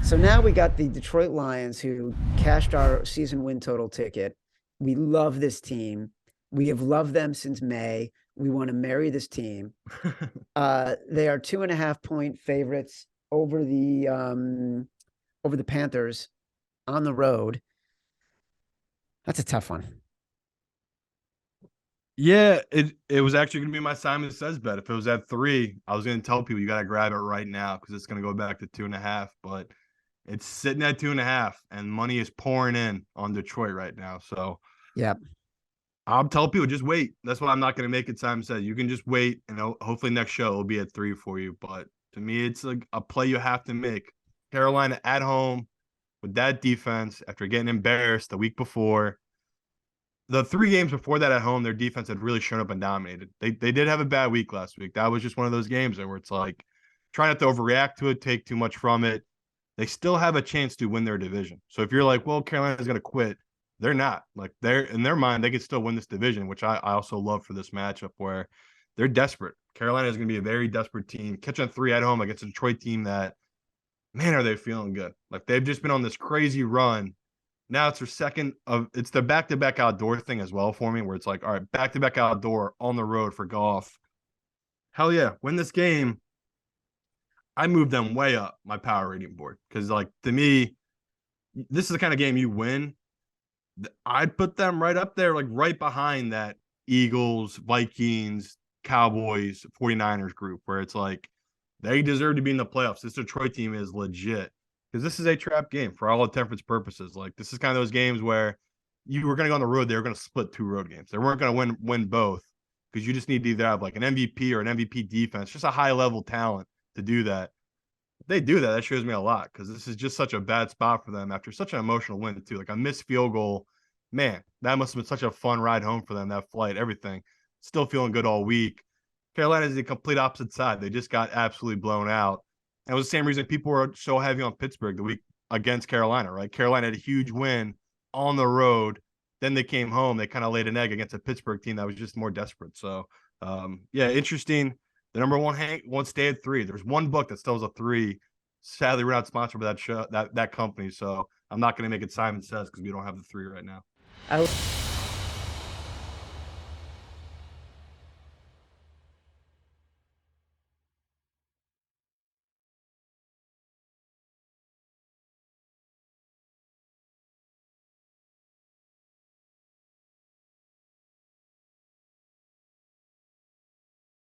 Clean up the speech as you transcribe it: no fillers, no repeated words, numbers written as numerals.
So now we got the Detroit Lions who cashed our season win total ticket. We love this team. We have loved them since May. We want to marry this team. They are 2.5 point favorites over the Panthers on the road. That's a tough one. Yeah, it was actually going to be my Simon Says bet. If it was at 3, I was going to tell people you got to grab it right now because it's going to go back to 2.5. But it's sitting at 2.5, and money is pouring in on Detroit right now. So Yeah. I'll tell people just wait. That's why I'm not going to make it. Simon Says you can just wait, and hopefully next show will be at 3 for you. But to me, it's like a play you have to make. Carolina at home with that defense after getting embarrassed the week before. The 3 games before that at home, their defense had really shown up and dominated. They did have a bad week last week. That was just one of those games where it's like try not to overreact to it, take too much from it. They still have a chance to win their division. So if you're like, well, Carolina's going to quit, they're not. Like they're in their mind, they could still win this division, which I also love for this matchup where they're desperate. Carolina is going to be a very desperate team. Catching 3 at home against a Detroit team that, man, are they feeling good? Like they've just been on this crazy run. Now it's it's the back-to-back outdoor thing as well for me, where it's like, all right, back-to-back outdoor on the road for golf. Hell yeah, win this game. I moved them way up my power rating board because, like, to me, this is the kind of game you win. I'd put them right up there, like right behind that Eagles, Vikings, Cowboys, 49ers group, where it's like they deserve to be in the playoffs. This Detroit team is legit because this is a trap game for all intents and purposes. Like this is kind of those games where you were going to go on the road. They were going to split 2 road games. They weren't going to win both because you just need to either have like an MVP or an MVP defense, just a high level talent to do that. If they do that, that shows me a lot because this is just such a bad spot for them after such an emotional win too. Like a missed field goal, man, that must have been such a fun ride home for them. That flight, everything, still feeling good all week. Carolina is the complete opposite side. They just got absolutely blown out. And it was the same reason people were so heavy on Pittsburgh the week against Carolina, right? Carolina had a huge win on the road. Then they came home. They kind of laid an egg against a Pittsburgh team that was just more desperate. So, yeah, interesting. The number one stay at 3. There's one book that still has a 3. Sadly, we're not sponsored by that company, so I'm not going to make it Simon Says because we don't have the 3 right now. I